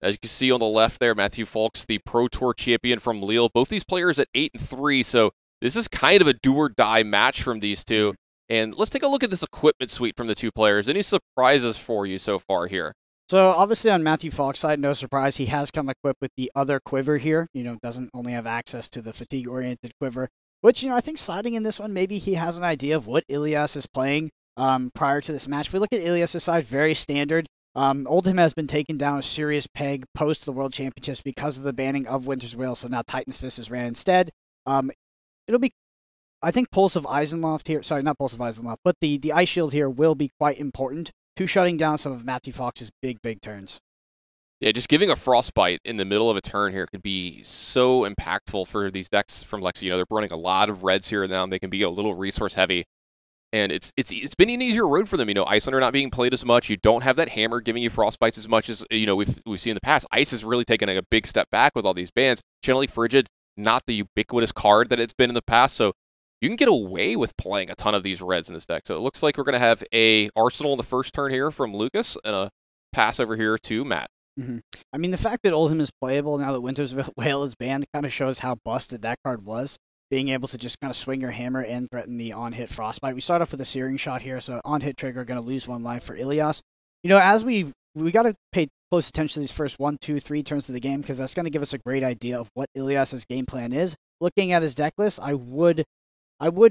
As you can see on the left there, Matthew Foulkes, the Pro Tour champion from Lille. Both these players at 8-3, so this is kind of a do-or-die match from these two. And let's take a look at this equipment suite from the two players. Any surprises for you so far here? So obviously on Matthew Foulkes' side, no surprise, he has come equipped with the other quiver here. Doesn't only have access to the fatigue-oriented quiver, which, I think sliding in this one, maybe he has an idea of what Ilias is playing prior to this match. If we look at Ilias' side, very standard. Oldham has been taken down a serious peg post the World Championships because of the banning of Winter's Will, so now Titan's Fist is ran instead. It'll be, I think, Pulse of Eisenloft here, sorry, not Pulse of Eisenloft, but the Ice Shield here will be quite important to shutting down some of Matthew Fox's big turns. Yeah, just giving a Frostbite in the middle of a turn here could be so impactful for these decks from Lexi. They're running a lot of reds here now, and they can be a little resource heavy. And it's been an easier road for them. Icelander not being played as much. You don't have that hammer giving you Frostbites as much as we've seen in the past. Ice has really taken a big step back with all these bans. Generally, Frigid, not the ubiquitous card that it's been in the past. So you can get away with playing a ton of these reds in this deck. So it looks like we're going to have a Arsenal in the first turn here from Lucas and a pass over here to Matt. Mm-hmm. I mean, the fact that Oldham is playable now that Winter's Whale is banned kind of shows how busted that card was. Being able to just kind of swing your hammer and threaten the on-hit Frostbite. We start off with a Searing Shot here, so on-hit trigger going to lose 1 life for Ilias. As we got to pay close attention to these first 1, 2, 3 turns of the game, because that's going to give us a great idea of what Ilias's game plan is. Looking at his deck list, I would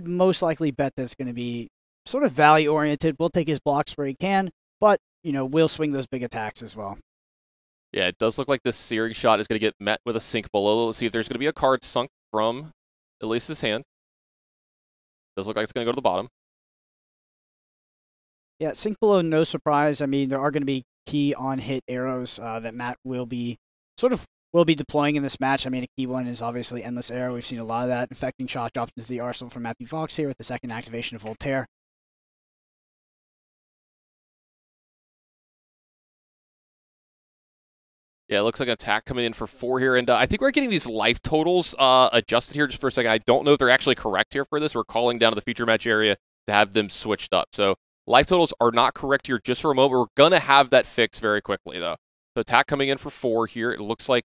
most likely bet that it's going to be sort of value-oriented. We'll take his blocks where he can, but, we'll swing those big attacks as well. Yeah, it does look like this Searing Shot is going to get met with a Sink Below. Let's see if there's going to be a card sunk from Ilias' hand. Does look like it's going to go to the bottom. Yeah, Sink Below, no surprise. I mean, there are going to be key on-hit arrows that Matt will be deploying in this match. I mean, a key one is obviously Endless Arrow. We've seen a lot of that. Infecting Shot dropped into the arsenal from Matthew Foulkes here with the second activation of Voltaire. Yeah, it looks like an attack coming in for 4 here, and I think we're getting these life totals adjusted here just for a second. I don't know if they're actually correct here for this. We're calling down to the feature match area to have them switched up. So life totals are not correct here just for a moment. We're going to have that fixed very quickly, though. So attack coming in for 4 here. It looks like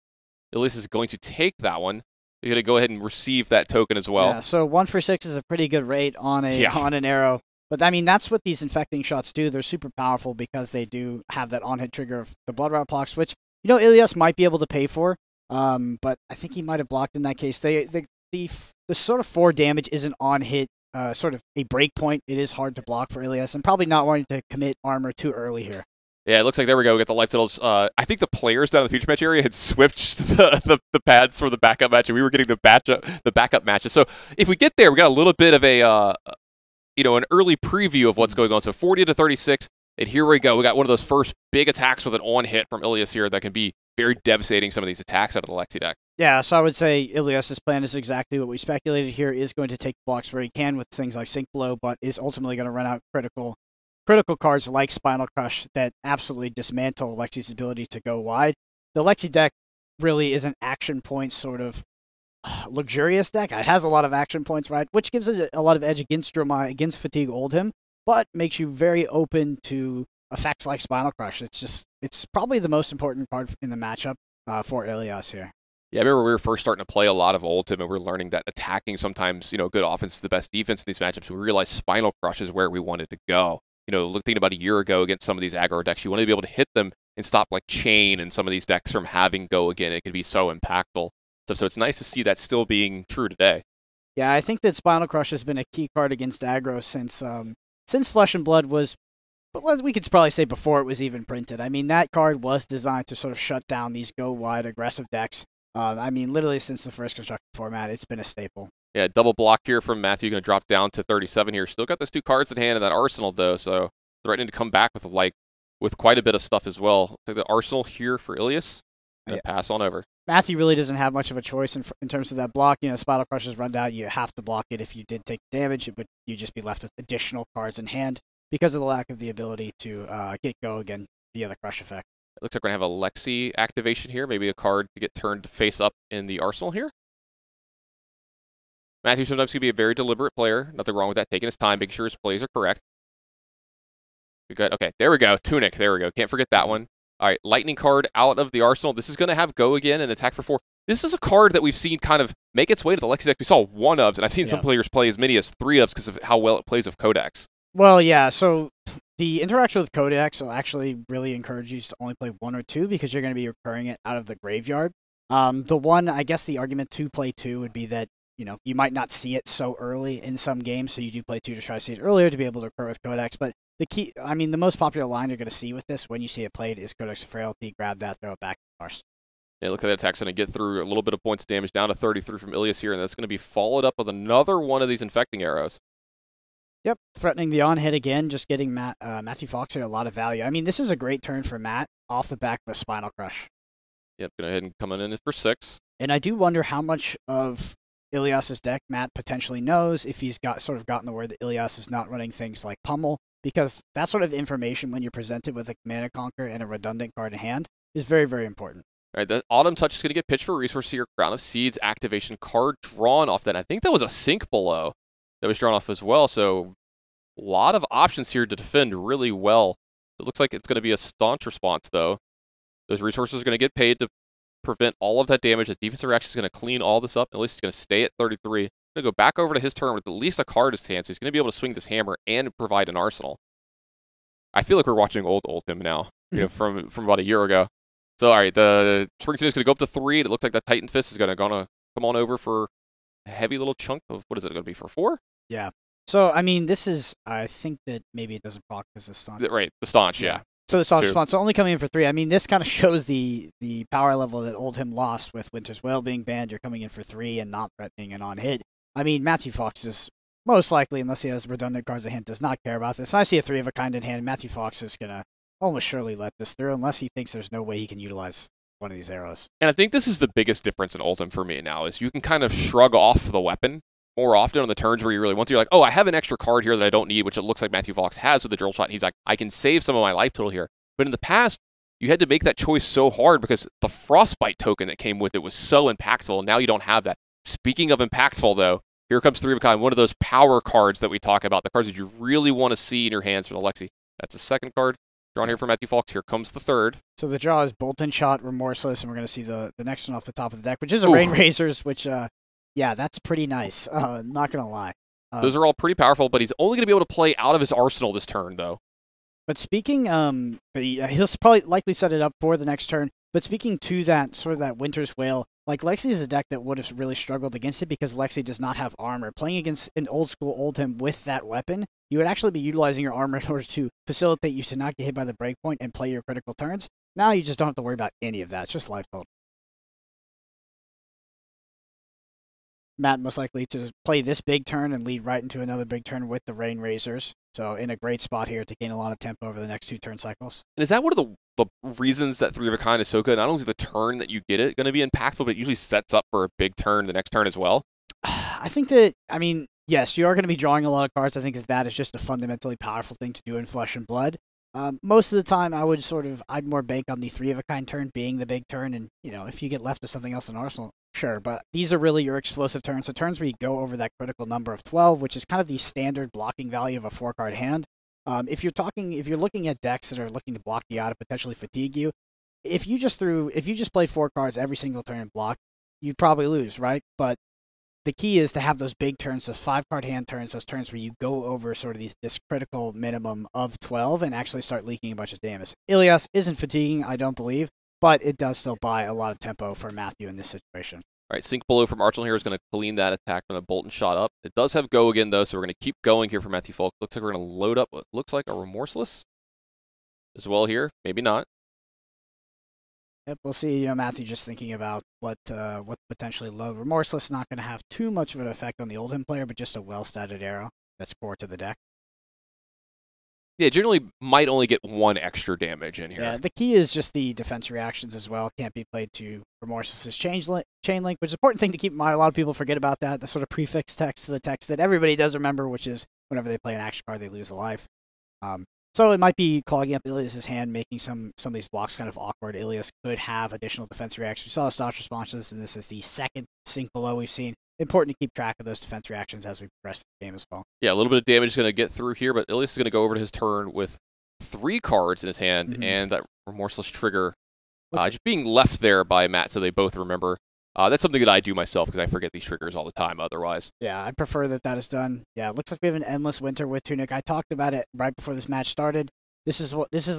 Ilias is going to take that one. You're going to go ahead and receive that token as well. Yeah, so 1 for 6 is a pretty good rate on an arrow. But, I mean, that's what these Infecting Shots do. They're super powerful because they do have that on-hit trigger of the Blood Route blocks, which Ilias might be able to pay for, but I think he might have blocked in that case. The sort of 4 damage isn't on hit, sort of a break point. It is hard to block for Ilias, and probably not wanting to commit armor too early here. Yeah, it looks like there we go. We got the life totals. I think the players down in the future match area had switched the pads for the backup match, and we were getting the backup matches. So if we get there, we got a little bit of an early preview of what's going on. So 40 to 36. And here we go. We got one of those first big attacks with an on-hit from Ilias here that can be very devastating, some of these attacks out of the Lexi deck. Yeah, so I would say Ilias' plan is exactly what we speculated here, is going to take blocks where he can with things like Sink Below, but is ultimately going to run out critical cards like Spinal Crush that absolutely dismantle Lexi's ability to go wide. The Lexi deck really is an action point sort of luxurious deck. It has a lot of action points, right, which gives it a lot of edge against Dromai, against Fatigue Oldham, but makes you very open to effects like Spinal Crush. It's probably the most important card in the matchup for Ilias here. Yeah, I remember we were first starting to play a lot of Oldham, and we were learning that attacking sometimes, good offense is the best defense in these matchups. We realized Spinal Crush is where we wanted to go. Looking about a year ago against some of these aggro decks, you want to be able to hit them and stop like Chain and some of these decks from having go again. It could be so impactful. So it's nice to see that still being true today. Yeah, I think that Spinal Crush has been a key card against aggro since Flesh and Blood was, but we could probably say before it was even printed. I mean, that card was designed to sort of shut down these go-wide aggressive decks. I mean, literally since the first constructed format, it's been a staple. Yeah, double block here from Matthew. Going to drop down to 37 here. Still got those 2 cards in hand in that arsenal, though, so threatening to come back with quite a bit of stuff as well. Take the arsenal here for Ilias, and pass on over. Matthew really doesn't have much of a choice in terms of that block. Spinal Crush is run down. You have to block it. If you did take damage, it would you just be left with additional cards in hand because of the lack of the ability to get go again via the Crush effect. It looks like we're going to have a Lexi activation here. Maybe a card to get turned face up in the arsenal here. Matthew sometimes can be a very deliberate player. Nothing wrong with that. Taking his time, making sure his plays are correct. Okay, there we go. Tunic, there we go. Can't forget that one. All right, Lightning card out of the arsenal. This is going to have go again and attack for 4. This is a card that we've seen kind of make its way to the Lexi deck. We saw 1 ofs, and I've seen some players play as many as 3 ofs because of how well it plays with Codex. Well, yeah, so the interaction with Codex will actually really encourage you to only play 1 or 2 because you're going to be recurring it out of the graveyard. The one, I guess the argument to play 2 would be that, you might not see it so early in some games, so you do play 2 to try to see it earlier to be able to recur with Codex. But the key, the most popular line you're going to see with this when you see it played is Codex of Frailty, grab that, throw it back to the arsenal. Yeah, look at that attack's going to get through a little bit of points of damage down to 33 from Ilias here, and that's going to be followed up with another one of these infecting arrows. Yep, threatening the on-hit again, just getting Matthew Foulkes here a lot of value. This is a great turn for Matt off the back of a Spinal Crush. Yep, going ahead and coming in for 6. And I do wonder how much of Ilias's deck Matt potentially knows if he's gotten the word that Ilias is not running things like Pummel, because that sort of information when you're presented with a Mana Conquer and a redundant card in hand is very, very important. All right, the Autumn Touch is going to get pitched for a resource here. Crown of Seeds activation card drawn off that. I think that was a Sink Below that was drawn off as well, so a lot of options here to defend really well. It looks like it's going to be a staunch response, though. Those resources are going to get paid to prevent all of that damage. The defensive reaction is going to clean all this up. At least he's going to stay at 33. He's going to go back over to his turn with at least a card in his hand, so he's going to be able to swing this hammer and provide an arsenal. I feel like we're watching old him now, from about a year ago. So, all right, the Spring Tune is going to go up to 3. It looks like that Titan Fist is going to come on over for a heavy little chunk of, what is it going to be, for 4? Yeah. So, this is, I think that maybe it doesn't proc because the staunch. Right, the staunch, yeah. So the staunch response, so only coming in for 3. This kind of shows the power level that Oldhim lost with Winter's Wail being banned. You're coming in for 3 and not threatening and on hit. Matthew Foulkes is most likely, unless he has redundant cards in hand, does not care about this. And I see a 3 of a kind in hand. Matthew Foulkes is going to almost surely let this through unless he thinks there's no way he can utilize one of these arrows. And I think this is the biggest difference in Oldhim for me now, is you can kind of shrug off the weapon more often on the turns where you really want to. You're like, oh, I have an extra card here that I don't need, which it looks like Matthew Foulkes has with the drill shot. And he's like, I can save some of my life total here. But in the past, you had to make that choice so hard because the Frostbite token that came with it was so impactful, and now you don't have that. Speaking of impactful, though, here comes 3 of a kind, one of those power cards that we talk about, the cards that you really want to see in your hands from the Lexi. That's the second card drawn here for Matthew Foulkes. Here comes the 3rd. So the draw is Bolt and Shot, Remorseless, and we're going to see the next one off the top of the deck, which is a Rain Razors, which, yeah, that's pretty nice. Not going to lie. Those are all pretty powerful, but he's only going to be able to play out of his arsenal this turn, though. But speaking, he'll probably likely set it up for the next turn. But speaking to that, sort of that Winter's Wail, like Lexi is a deck that would have really struggled against it because Lexi does not have armor. Playing against an old school Oldhim with that weapon, you would actually be utilizing your armor in order to facilitate you to not get hit by the breakpoint and play your critical turns. Now you just don't have to worry about any of that. It's just life total. Matt most likely to play this big turn and lead right into another big turn with the Rain Razors. So in a great spot here to gain a lot of tempo over the next 2 turn cycles. And is that one of the reasons that 3 of a kind is so good? Not only is the turn that you get it going to be impactful, but it usually sets up for a big turn the next turn as well. I think that, yes, you are going to be drawing a lot of cards. I think that is just a fundamentally powerful thing to do in Flesh and Blood. Most of the time, I'd more bank on the 3 of a kind turn being the big turn, and if you get left with something else in Arsenal, sure. But these are really your explosive turns, so turns where you go over that critical number of 12, which is kind of the standard blocking value of a 4-card hand. If you're looking at decks that are looking to block you out and potentially fatigue you, if you just played 4 cards every single turn and block, you'd probably lose, right? But the key is to have those big turns, those 5-card hand turns, those turns where you go over sort of this critical minimum of 12 and actually start leaking a bunch of damage. Ilias isn't fatiguing, I don't believe, but it does still buy a lot of tempo for Matthew in this situation. All right, Sink Below from Arsenal here is going to clean that attack from a Bolt and Shot up. It does have go again, though, so we're going to keep going here for Matthew Foulkes. Looks like we're going to load up what looks like a Remorseless as well here. Maybe not. Yep, we'll see. Matthew just thinking about what potentially load. Remorseless not going to have too much of an effect on the Oldhim player, but just a well-statted arrow that's core to the deck. Yeah, generally might only get 1 extra damage in here. Yeah, the key is just the defense reactions as well. Can't be played to Remorseless's chain link, which is an important thing to keep in mind. A lot of people forget about that. The sort of prefix text to the text that everybody does remember, which is whenever they play an action card, they lose a life. So it might be clogging up Ilias' hand, making some of these blocks kind of awkward. Ilias could have additional defense reactions. We saw the staunch responses, and this is the second Sink Below we've seen. Important to keep track of those defense reactions as we progress the game as well. Yeah, a little bit of damage is going to get through here, but Ilias is going to go over to his turn with 3 cards in his hand, and that Remorseless Trigger. Just being left there by Matt so they both remember. That's something that I do myself because I forget these triggers all the time otherwise. Yeah, I prefer that is done. Yeah, it looks like we have an Endless Winter with Tunic. I talked about it right before this match started. This is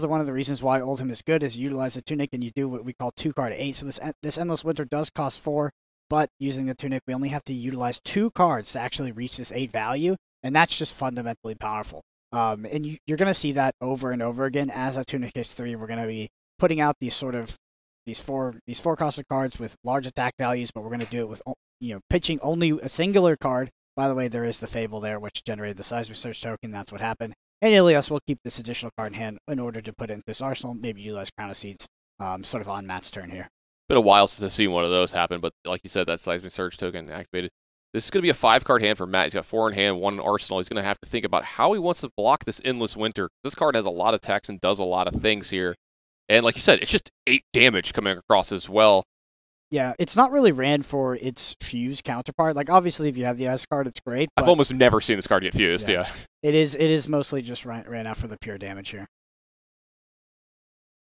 one of the reasons why Oldhim is good, is you utilize the Tunic and you do what we call 2-card 8. So this Endless Winter does cost 4, but using the Tunic, we only have to utilize 2 cards to actually reach this 8 value, and that's just fundamentally powerful. And you're going to see that over and over again. As a Tunic hits 3, we're going to be putting out these four costed cards with large attack values, but we're going to do it with pitching only a singular card. By the way, there is the Fable there, which generated the Seismic Surge token. That's what happened. And Ilias will keep this additional card in hand in order to put it into this arsenal. Maybe utilize Crown of Seeds, sort of on Matt's turn here. Been a while since I've seen one of those happen, but like you said, that Seismic Surge token activated. This is going to be a 5-card hand for Matt. He's got 4 in hand, 1 in arsenal. He's going to have to think about how he wants to block this Endless Winter. This card has a lot of text and does a lot of things here. And like you said, it's just 8 damage coming across as well. Yeah, it's not really ran for its fuse counterpart. Like, obviously, if you have the S card, it's great. I've almost never seen this card get fused, yeah. It is mostly just ran out for the pure damage here.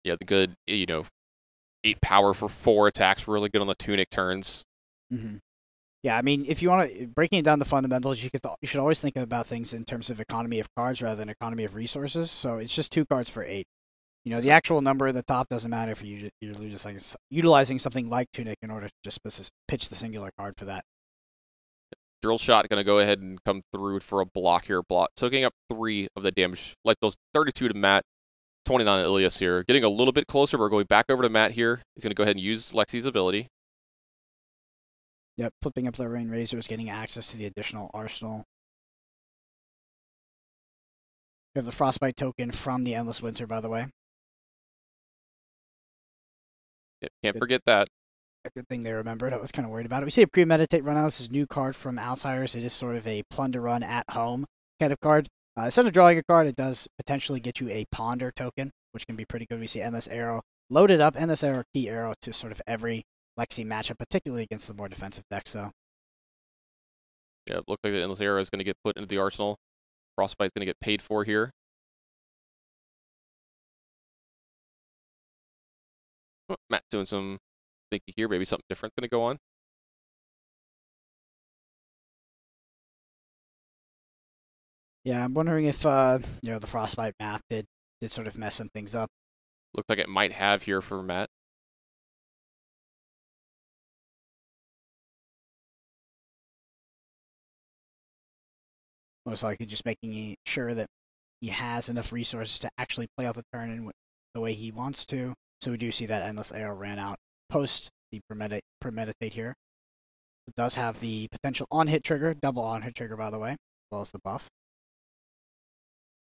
Yeah, the good, 8 power for 4 attacks, really good on the Tunic turns. Mm-hmm. Yeah, I mean, if you want to, breaking it down to fundamentals, you should always think about things in terms of economy of cards rather than economy of resources. So it's just 2 cards for 8. The actual number at the top doesn't matter if you're utilizing something like Tunic in order to just pitch the singular card for that. Drill Shot going to go ahead and come through for a block here. Soaking up 3 of the damage. Like those 32 to Matt, 29 to Ilias here. Getting a little bit closer. We're going back over to Matt here. He's going to go ahead and use Lexi's ability. Yep, flipping up the Rain Razors, getting access to the additional arsenal. We have the Frostbite token from the Endless Winter, by the way. Yep, can't forget that. A good thing they remembered. I was kind of worried about it. We see a Premeditate run out. This is a new card from Outsiders. It is sort of a plunder run at home kind of card. Instead of drawing a card, it does potentially get you a Ponder token, which can be pretty good. We see Endless Arrow loaded up. Endless Arrow, key arrow to sort of every Lexi matchup, particularly against the more defensive decks, though. Yeah, it looks like the Endless Arrow is going to get put into the arsenal. Frostbite's going to get paid for here. Oh, Matt's doing some thinking here. Maybe something different going to go on. Yeah, I'm wondering if the Frostbite math did sort of mess some things up. Looks like it might have here for Matt. Most likely just making sure that he has enough resources to actually play out the turn in the way he wants to. So we do see that Endless Arrow ran out post the Premeditate here. It does have the potential on-hit trigger, double on-hit trigger, by the way, as well as the buff.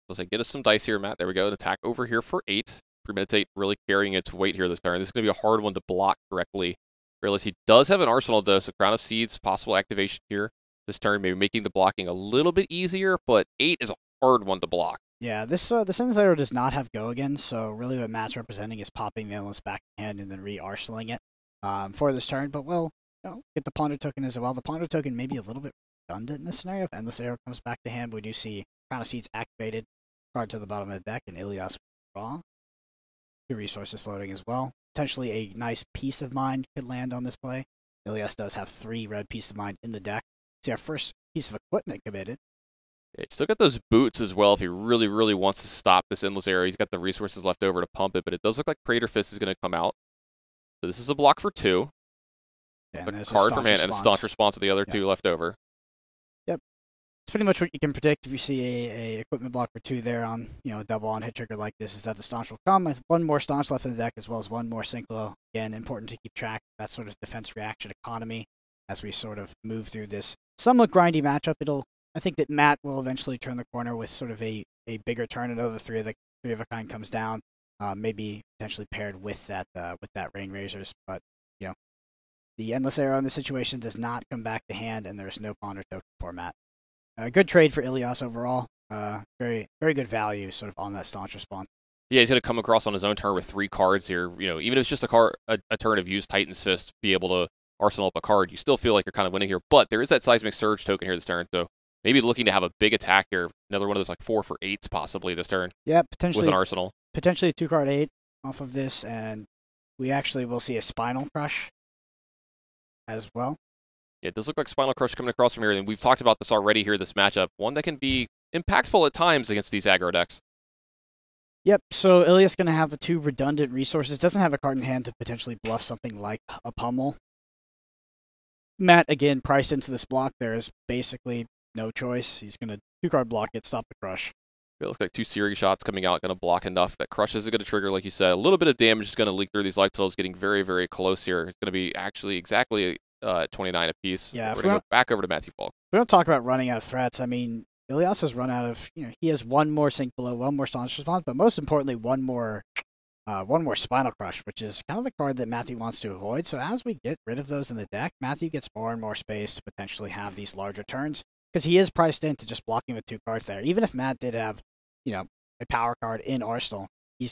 Let's say, get us some dice here, Matt. There we go. An attack over here for 8. Premeditate really carrying its weight here this turn. This is going to be a hard one to block correctly. Realize he does have an arsenal, though, so Crown of Seeds, possible activation here this turn, maybe making the blocking a little bit easier, but 8 is a hard one to block. Yeah, this Endless Arrow does not have Go again, so really what Matt's representing is popping the Endless back in hand and then re-arsenaling it for this turn, but we'll get the Ponder token as well. The Ponder token may be a little bit redundant in this scenario. If Endless Arrow comes back to hand, we do see Crown of Seeds activated, card to the bottom of the deck, and Ilias draw. 2 resources floating as well. Potentially a nice Peace of Mind could land on this play. Ilias does have 3 red Peace of Mind in the deck. See our first piece of equipment committed. Yeah, he's still got those boots as well if he really, really wants to stop this Endless Arrow. He's got the resources left over to pump it, but it does look like Crater Fist is going to come out. So this is a block for 2. Yeah, a card from hand and a staunch response with the other 2 left over. Yep. It's pretty much what you can predict if you see a equipment block for 2 there on a double on hit trigger like this, is that the staunch will come. 1 more staunch left in the deck as well as 1 more Synchro. Again, important to keep track of that sort of defense reaction economy as we sort of move through this somewhat grindy matchup. I think that Matt will eventually turn the corner with sort of a bigger turn. Another 3 of a kind comes down, maybe potentially paired with that Rain Razors. But the Endless Arrow in this situation does not come back to hand, and there's no Ponder token for Matt. Good trade for Ilias overall. Very very good value sort of on that staunch response. Yeah, he's going to come across on his own turn with 3 cards here. Even if it's just a turn of use Titan's Fist, be able to arsenal up a card, you still feel like you're kind of winning here. But there is that Seismic Surge token here this turn, so maybe looking to have a big attack here. Another one of those like 4 for 8s possibly this turn. Yeah, potentially with an arsenal. Potentially a 2-card 8. off of this, and we actually will see a Spinal Crush as well. Yeah, it does look like Spinal Crush coming across from here, and we've talked about this already here, this matchup. One that can be impactful at times against these aggro decks. Yep, so Ilias going to have the 2 redundant resources. Doesn't have a card in hand to potentially bluff something like a Pummel. Matt, again, priced into this block. There is basically no choice. He's going to 2-card block it, stop the Crush. It looks like 2 series shots coming out, going to block enough. That Crush isn't going to trigger, like you said. A little bit of damage is going to leak through these life totals, getting very, very close here. It's going to be actually exactly 29 apiece. Yeah, we're going to go back over to Matthew Foulkes. We don't talk about running out of threats. I mean, Ilias has run out of, he has 1 more Sink Below, 1 more Staunch Response, but most importantly, one more Spinal Crush, which is kind of the card that Matthew wants to avoid. So as we get rid of those in the deck, Matthew gets more and more space to potentially have these larger turns, because he is priced into just blocking with 2 cards there. Even if Matt did have, a power card in Arsenal, he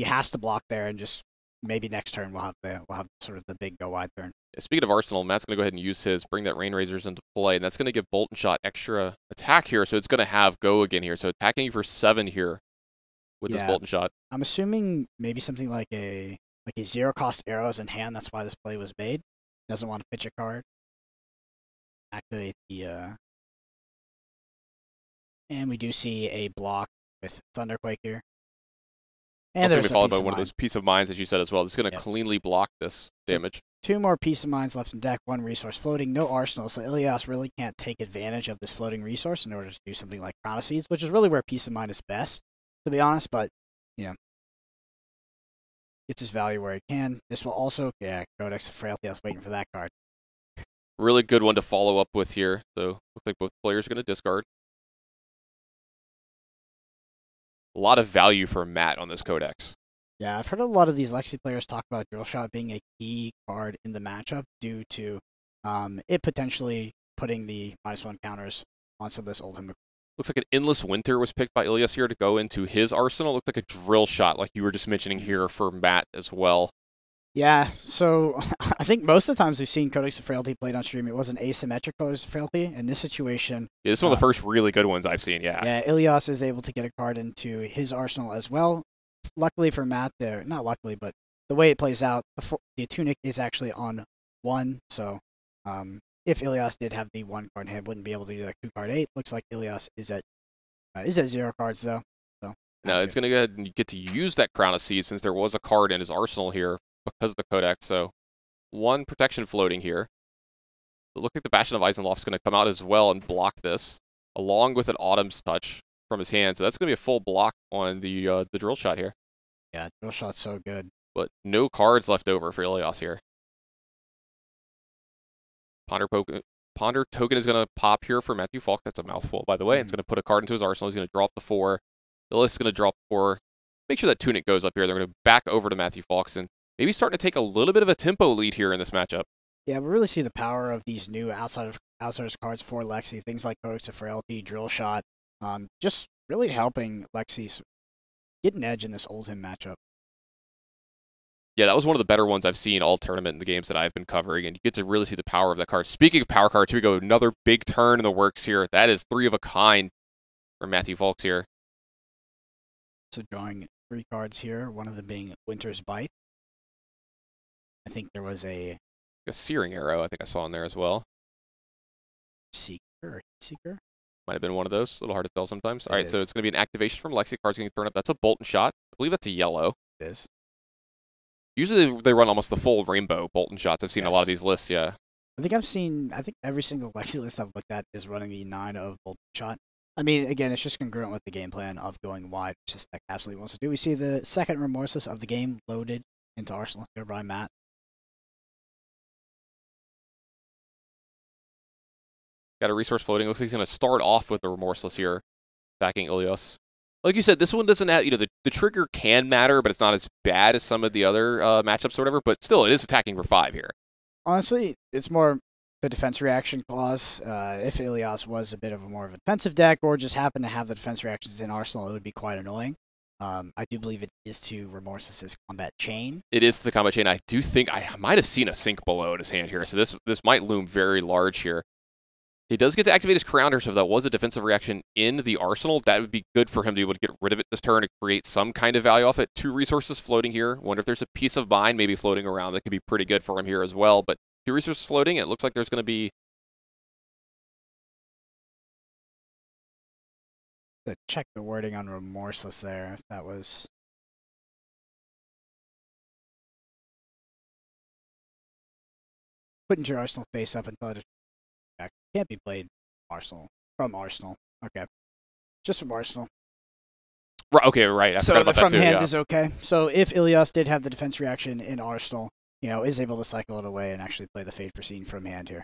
has to block there, and just maybe next turn we'll have sort of the big go wide turn. Speaking of Arsenal, Matt's going to go ahead and use his, bring that Rain Razors into play, and that's going to give Bolt and Shot extra attack here, so it's going to have go again here. So attacking you for 7 here with this Bolt and Shot. I'm assuming maybe something like a 0-cost arrows in hand. That's why this play was made. Doesn't want to pitch a card. Activate the and we do see a block with Thunderquake here. And also there's going to be followed by one of those Peace of Minds that you said as well. This is going to cleanly block this damage. 2 more Peace of Minds left in deck, 1 resource floating, no Arsenal, so Ilias really can't take advantage of this floating resource in order to do something like Crown of Seeds, which is really where Peace of Mind is best, to be honest, but, gets his value where he can. This will also, Codex of Frailty, I was waiting for that card. Really good one to follow up with here, so looks like both players are going to discard. A lot of value for Matt on this Codex. Yeah, I've heard a lot of these Lexi players talk about Drill Shot being a key card in the matchup due to it potentially putting the -1 counters on some of this Oldhim. Looks like an Endless Winter was picked by Ilias here to go into his arsenal. Looked like a Drill Shot, like you were just mentioning here for Matt as well. Yeah, so I think most of the times we've seen Codex of Frailty played on stream, it was an asymmetric Codex of Frailty. In this situation... Yeah, this is one of the first really good ones I've seen, yeah. Yeah, Ilias is able to get a card into his arsenal as well. Luckily for Matt there, not luckily, but the way it plays out, the Tunic is actually on 1, so if Ilias did have the 1 card in hand, wouldn't be able to do that 2-card 8. Looks like Ilias is at 0 cards, though. So no, it's going to go ahead and get to use that Crown of Seeds since there was a card in his arsenal here because of the Codex. So 1 protection floating here. It looks like the Bastion of Eisenloft is going to come out as well and block this, along with an Autumn's Touch from his hand. So that's going to be a full block on the Drill Shot here. Yeah, Drill Shot's so good. But no cards left over for Ilias here. Ponder Token is going to pop here for Matthew Foulkes. That's a mouthful, by the way. It's going to put a card into his arsenal. He's going to drop the 4. Ilias is going to drop 4. Make sure that Tunic goes up here. They're going to back over to Matthew Foulkes and maybe starting to take a little bit of a tempo lead here in this matchup. Yeah, we really see the power of these new outsiders cards for Lexi. Things like Codex of Frailty, Drill Shot, just really helping Lexi get an edge in this Oldhim matchup. Yeah, that was one of the better ones I've seen all tournament in the games that I've been covering, and you get to really see the power of that card. Speaking of power cards, here we go. Another big turn in the works here. That is 3 of a kind for Matthew Foulkes here. So drawing 3 cards here, one of them being Winter's Bite. I think there was a Searing Arrow, I think I saw in there as well. Seeker. Might have been one of those. A little hard to tell sometimes. All right, so it's going to be an activation from Lexi. Card's going to turn up. That's a Bolt and Shot. I believe that's a yellow. It is. Usually they run almost the full rainbow Bolt and Shots. I've seen a lot of these lists, yeah. I think every single Lexi list I've looked at is running the 9 of Bolt and Shot. I mean, again, it's just congruent with the game plan of going wide, which this deck absolutely wants to do. We see the second Remorseless of the game loaded into Arsenal here by Matt. Got a resource floating. Looks like he's going to start off with the Remorseless here, backing Ilias. Like you said, this one doesn't have, the trigger can matter, but it's not as bad as some of the other matchups or whatever, but still, it is attacking for 5 here. Honestly, it's more the defense reaction clause. If Ilias was a bit of a more of a defensive deck or just happened to have the defense reactions in Arsenal, it would be quite annoying. I do believe it is to Remorseless' combat chain. It is the combat chain. I do think I might have seen a Sink Below in his hand here, so this might loom very large here. He does get to activate his Crown here, so if that was a defensive reaction in the arsenal, that would be good for him to be able to get rid of it this turn and create some kind of value off it. 2 resources floating here. Wonder if there's a piece of mind maybe floating around that could be pretty good for him here as well. But 2 resources floating, it looks like there's going to be... Check the wording on Remorseless there, if that was... Put into your arsenal face up until it can't be played Arsenal. From Arsenal. Okay. Just from Arsenal. Right, okay, right. I so forgot about the from that too, hand yeah. is okay. So if Ilias did have the defense reaction in Arsenal, is able to cycle it away and actually play the Fade Foreseen from hand here.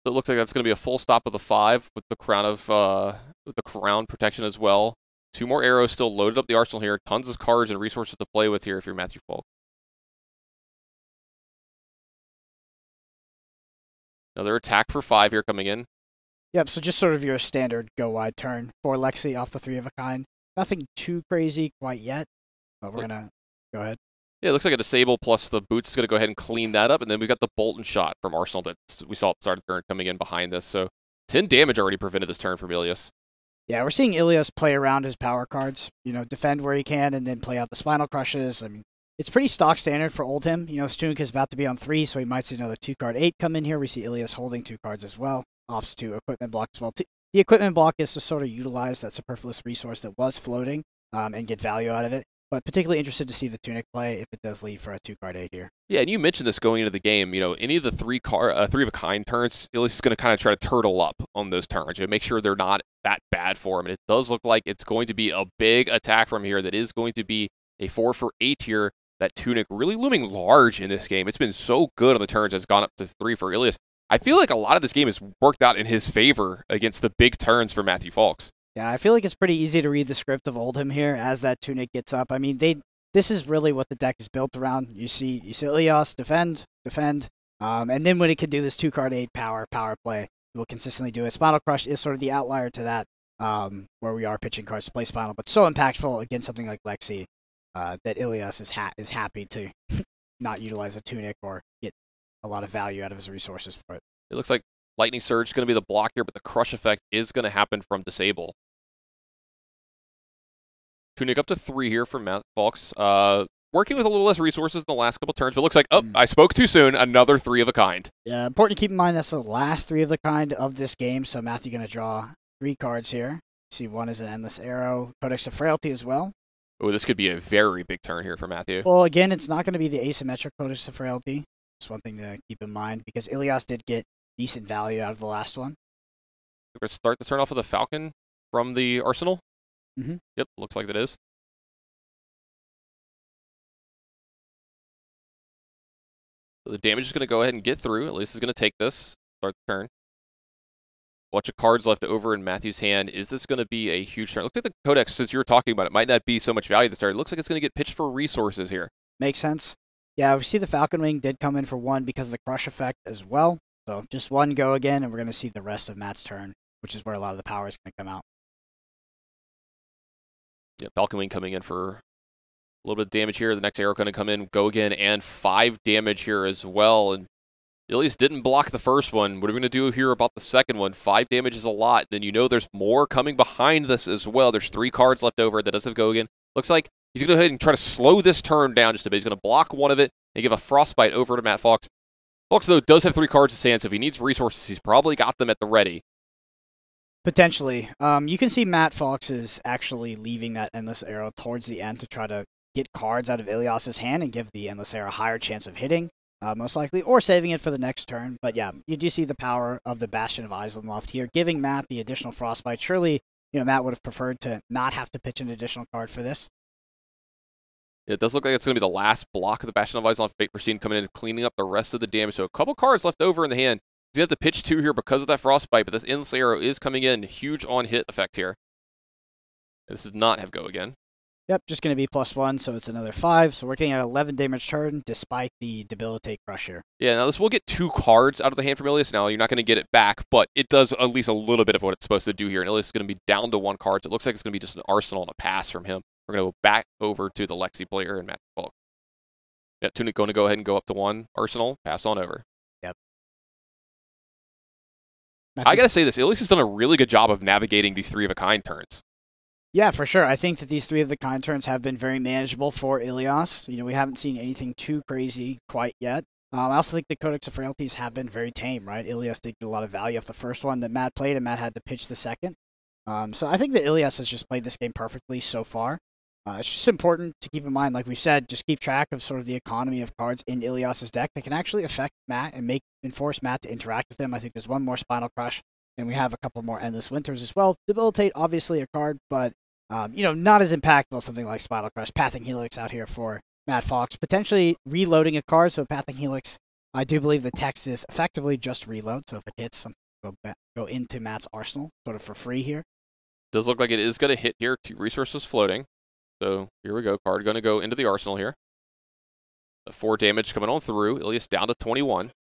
So it looks like that's going to be a full stop of the 5 with the crown protection as well. 2 more arrows still loaded up the arsenal here. Tons of cards and resources to play with here if you're Matthew Foulkes. Another attack for 5 here coming in. Yep, so just sort of your standard go wide turn for Lexi off the 3 of a kind. Nothing too crazy quite yet, but we're going to go ahead. Yeah, it looks like a disable plus the boots is going to go ahead and clean that up. And then we got the bolt and shot from Arsenal that we saw at the start of the turn coming in behind this. So 10 damage already prevented this turn from Ilias. Yeah, we're seeing Ilias play around his power cards, defend where he can and then play out the Spinal Crushes. I mean, it's pretty stock standard for old him. Stunik is about to be on 3, so he might see another 2-card 8 come in here. We see Ilias holding 2 cards as well. Opts to equipment block as well. The equipment block is to sort of utilize that superfluous resource that was floating and get value out of it. But particularly interested to see the Tunic play if it does leave for a 2-card 8 here. Yeah, and you mentioned this going into the game. Any of the 3 of a kind turns, Ilias is going to kind of try to turtle up on those turns. Make sure they're not that bad for him. And it does look like it's going to be a big attack from here that is going to be a 4 for 8 here. That Tunic really looming large in this game. It's been so good on the turns. It's gone up to 3 for Ilias. I feel like a lot of this game has worked out in his favor against the big turns for Matthew Foulkes. Yeah, I feel like it's pretty easy to read the script of Oldhim here as that Tunic gets up. I mean, this is really what the deck is built around. You see Ilias defend, and then when it can do this 2-card 8 power play, it will consistently do it. Spinal Crush is sort of the outlier to that, where we are pitching cards to play Spinal, but so impactful against something like Lexi that Ilias is happy to not utilize a Tunic or get a lot of value out of his resources for it. It looks like Lightning Surge is going to be the block here, but the Crush effect is going to happen from Disable. Tunic up to 3 here from Matt Foulkes. Working with a little less resources in the last couple turns, but it looks like, I spoke too soon, another 3 of a kind. Yeah, important to keep in mind that's the last 3 of the kind of this game, so Matthew going to draw 3 cards here. See, one is an Endless Arrow, Codex of Frailty as well. Oh, this could be a very big turn here for Matthew. Well, again, it's not going to be the asymmetric Codex of Frailty. Just one thing to keep in mind, because Ilias did get decent value out of the last one. We're going to start the turn off with a Falcon from the Arsenal. Mm-hmm. Yep, looks like that is. So the damage is going to go ahead and get through. At least it's going to take this. Start the turn. Bunch of cards left over in Matthew's hand. Is this going to be a huge turn? Looks like the Codex, since you were talking about it, might not be so much value this turn. It looks like it's going to get pitched for resources here. Makes sense. Yeah, we see the Falcon Wing did come in for 1 because of the Crush effect as well. So just 1 go again, and we're going to see the rest of Matt's turn, which is where a lot of the power is going to come out. Yeah, Falcon Wing coming in for a little bit of damage here. The next arrow going to come in, go again, and 5 damage here as well. And Ilias didn't block the first one. What are we going to do here about the second one? 5 damage is a lot. Then there's more coming behind this as well. There's 3 cards left over that doesn't go again. Looks like he's going to go ahead and try to slow this turn down just a bit. He's going to block one of it and give a Frostbite over to Matt Foulkes. Foulkes, though, does have 3 cards to hand, so if he needs resources, he's probably got them at the ready. Potentially. You can see Matt Foulkes is actually leaving that Endless Arrow towards the end to try to get cards out of Ilias's hand and give the Endless Arrow a higher chance of hitting, most likely, or saving it for the next turn. But yeah, you do see the power of the Bastion of Islandloft here, giving Matt the additional Frostbite. Surely, Matt would have preferred to not have to pitch an additional card for this. It does look like it's going to be the last block of the Bastion of Islandloft. Fate Foreseen coming in and cleaning up the rest of the damage. So a couple cards left over in the hand. He's going to have to pitch 2 here because of that Frostbite, but this Endless Arrow is coming in. Huge on-hit effect here. This does not have go again. Yep, just going to be +1, so it's another 5. So we're getting at 11 damage turn, despite the Debilitate Crush here. Yeah, now this will get 2 cards out of the hand from Ilias. Now, you're not going to get it back, but it does at least a little bit of what it's supposed to do here. And Ilias is going to be down to 1 card, so it looks like it's going to be just an Arsenal and a pass from him. We're going to go back over to the Lexi player and Matt Foulkes. Yeah, Tunic going to go ahead and go up to 1. Arsenal, pass on over. I got to say this, Ilias has done a really good job of navigating these 3-of-a-kind turns. Yeah, for sure. I think that these 3-of-the-kind turns have been very manageable for Ilias. We haven't seen anything too crazy quite yet. I also think the Codex of Frailties have been very tame, right? Ilias did get a lot of value off the first one that Matt played, and Matt had to pitch the second. So I think that Ilias has just played this game perfectly so far. It's just important to keep in mind, like we've said, just keep track of sort of the economy of cards in Ilias's deck that can actually affect Matt and force Matt to interact with them. I think there's one more Spinal Crush, and we have a couple more Endless Winters as well. Debilitate, obviously a card, but not as impactful as something like Spinal Crush. Pathing Helix out here for Matt Foulkes, potentially reloading a card. So Pathing Helix, I do believe the text is effectively just reload. So if it hits, something go into Matt's arsenal, sort of for free here. Does look like it is going to hit here. 2 resources floating. So here we go. Card going to go into the arsenal here. The 4 damage coming on through. Ilias down to 21.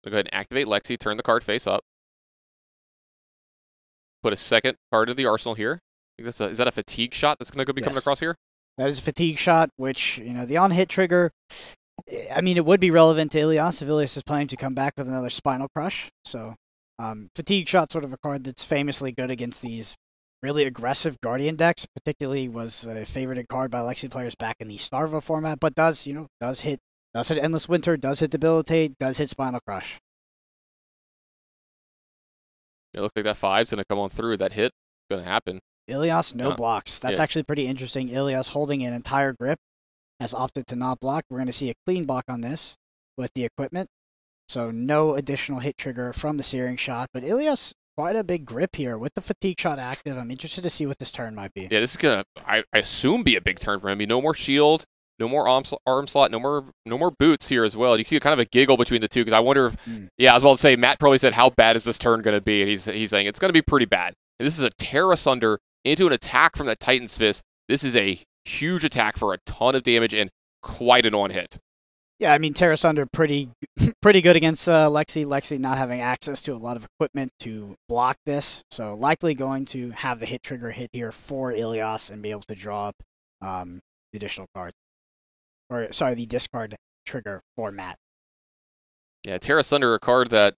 Go ahead and activate Lexi. Turn the card face up. Put a second card into the arsenal here. I think is that a fatigue shot that's going to be coming across here? That is a fatigue shot, which, the on-hit trigger, I mean, it would be relevant to Ilias if Ilias is planning to come back with another Spinal Crush. So, fatigue shot, sort of a card that's famously good against these really aggressive Guardian decks, particularly was a favorited card by Lexi players back in the Starvo format, but does hit Endless Winter, does hit Debilitate, does hit Spinal Crush. It looks like that 5's going to come on through. That hit going to happen. Ilias, no blocks. That's actually pretty interesting. Ilias holding an entire grip has opted to not block. We're going to see a clean block on this with the equipment. So no additional hit trigger from the Searing Shot. But Ilias, quite a big grip here with the fatigue shot active. I'm interested to see what this turn might be. Yeah, this is going to, I assume, be a big turn for him. No more shield, no more arm slot, no more boots here as well. You see kind of a giggle between the two because I wonder if, I was about to say, Matt probably said, how bad is this turn going to be? And he's saying it's going to be pretty bad. And this is a Terra Sunder into an attack from that Titan's Fist. This is a huge attack for a ton of damage and quite an on-hit. Yeah, I mean, Terra Sunder pretty good against Lexi. Lexi not having access to a lot of equipment to block this, so likely going to have the hit trigger hit here for Ilias and be able to draw up the additional card. Or, sorry, the discard trigger for Matt. Yeah, Terra Sunder, a card that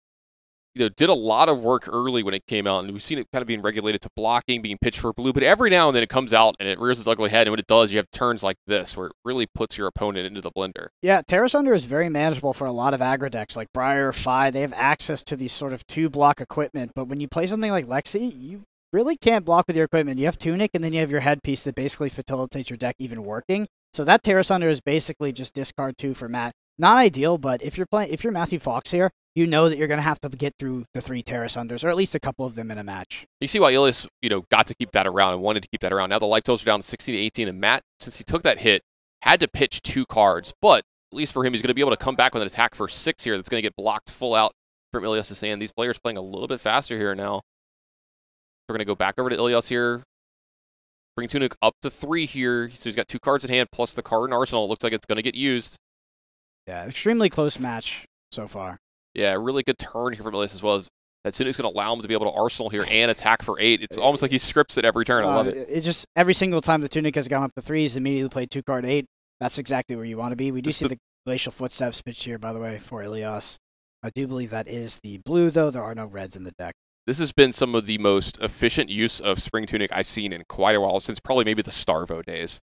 did a lot of work early when it came out, and we've seen it kind of being regulated to blocking, being pitched for blue, but every now and then it comes out and it rears its ugly head, and when it does, you have turns like this, where it really puts your opponent into the blender. Yeah, Terra Sunder is very manageable for a lot of aggro decks, like Briar, Phi. They have access to these sort of 2-block equipment, but when you play something like Lexi, you really can't block with your equipment. You have Tunic, and then you have your headpiece that basically facilitates your deck even working. So that Terra Sunder is basically just discard 2 for Matt. Not ideal, but if you're Matthew Foulkes here, you know that you're going to have to get through the 3 Terra Sunders, or at least a couple of them in a match. You see why Ilias, got to keep that around and wanted to keep that around. Now the life totals are down to 16 to 18, and Matt, since he took that hit, had to pitch 2 cards. But at least for him, he's going to be able to come back with an attack for 6 here that's going to get blocked full out from Ilias' hand. These players playing a little bit faster here now. We're going to go back over to Ilias here. Bring Tunic up to 3 here. So he's got 2 cards in hand plus the card in arsenal. It looks like it's going to get used. Yeah, extremely close match so far. Yeah, really good turn here from Ilias as well. As that Tunic's going to allow him to be able to arsenal here and attack for 8. It's almost like he scripts it every turn. I love it. It's just every single time the Tunic has gone up to 3, he's immediately played 2-card 8. That's exactly where you want to be. We do see the Glacial Footsteps pitched here, by the way, for Ilias. I do believe that is the blue, though. There are no reds in the deck. This has been some of the most efficient use of Spring Tunic I've seen in quite a while, since probably maybe the Starvo days.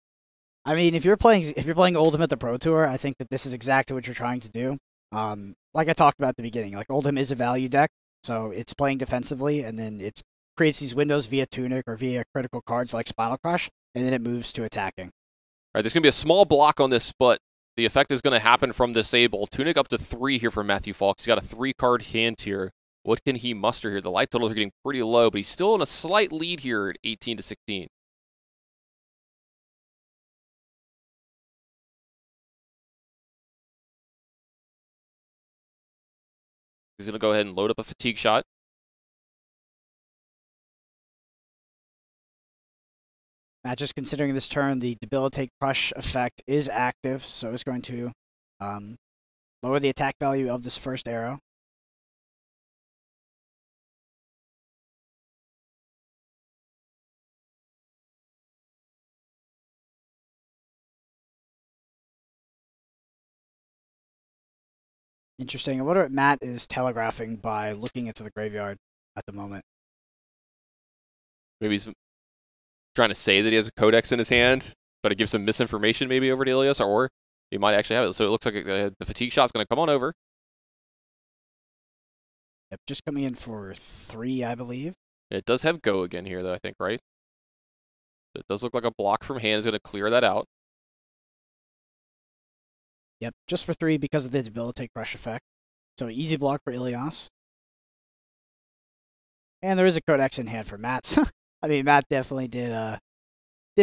I mean, if you're playing Ultimate the Pro Tour, I think that this is exactly what you're trying to do. Like I talked about at the beginning, like Oldhim is a value deck, so it's playing defensively, and then it creates these windows via Tunic or via critical cards like Spinal Crush, and then it moves to attacking. All right, there's going to be a small block on this, but the effect is going to happen from Disable. Tunic up to 3 here for Matthew Foulkes. He's got a 3-card hand here. What can he muster here? The life totals are getting pretty low, but he's still in a slight lead here at 18 to 16. He's going to go ahead and load up a fatigue shot. Matt, just considering this turn, the Debilitate Crush effect is active, so it's going to lower the attack value of this first arrow. Interesting. I wonder what Matt is telegraphing by looking into the graveyard at the moment. Maybe he's trying to say that he has a codex in his hand, but it gives some misinformation maybe over to Ilias, or he might actually have it. So it looks like the fatigue shot's going to come on over. Yep, just coming in for 3, I believe. It does have go again here, though, I think, right? It does look like a block from hand is going to clear that out. Yep, just for 3 because of the debilitate crush effect. So easy block for Ilias. And there is a codex in hand for Matt. I mean, Matt definitely did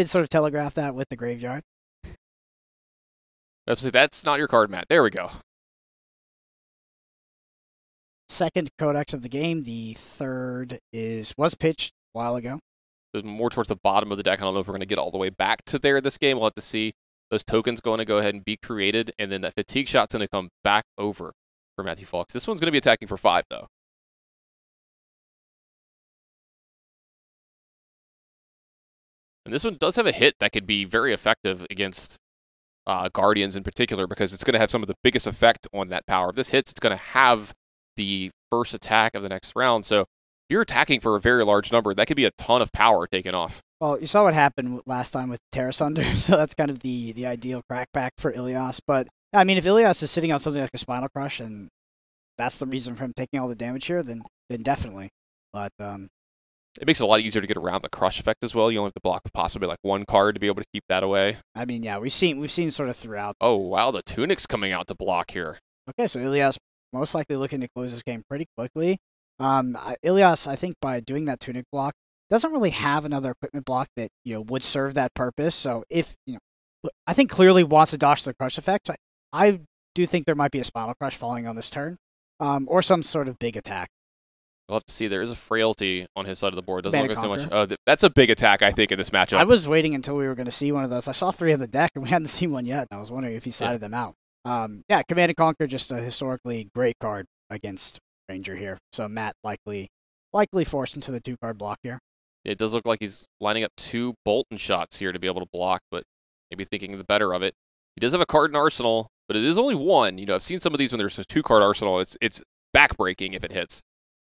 sort of telegraph that with the graveyard. That's not your card, Matt. There we go. Second codex of the game. The third was pitched a while ago. More towards the bottom of the deck. I don't know if we're going to get all the way back to there this game. We'll have to see. Those tokens going to go ahead and be created, and then that fatigue shot's going to come back over for Matthew Foulkes. This one's going to be attacking for 5, though. And this one does have a hit that could be very effective against Guardians in particular, because it's going to have some of the biggest effect on that power. If this hits, it's going to have the first attack of the next round. So if you're attacking for a very large number, that could be a ton of power taken off. Well, you saw what happened last time with Terra Sunder, so that's kind of the ideal crackback for Ilias. But, I mean, if Ilias is sitting on something like a Spinal Crush, and that's the reason for him taking all the damage here, then definitely. But it makes it a lot easier to get around the crush effect as well. You only have to block with possibly like 1 card to be able to keep that away. I mean, yeah, we've seen sort of throughout. Oh, wow, the Tunic's coming out to block here. Okay, so Ilias most likely looking to close this game pretty quickly. Ilias, I think by doing that Tunic block, doesn't really have another equipment block that would serve that purpose. So if I think clearly wants to dodge the crush effect. I do think there might be a Spinal Crush falling on this turn, or some sort of big attack. We'll have to see. There is a frailty on his side of the board. Doesn't look like so much. Conquer. That's a big attack, I think, in this matchup. I was waiting until we were going to see one of those. I saw 3 on the deck, and we hadn't seen one yet. And I was wondering if he sided them out. Yeah, Command and Conquer, just a historically great card against Ranger here. So Matt likely forced into the 2-card block here. It does look like he's lining up 2 Bolton shots here to be able to block, but maybe thinking the better of it. He does have a card in Arsenal, but it is only 1. I've seen some of these when there's a 2-card Arsenal. It's backbreaking if it hits.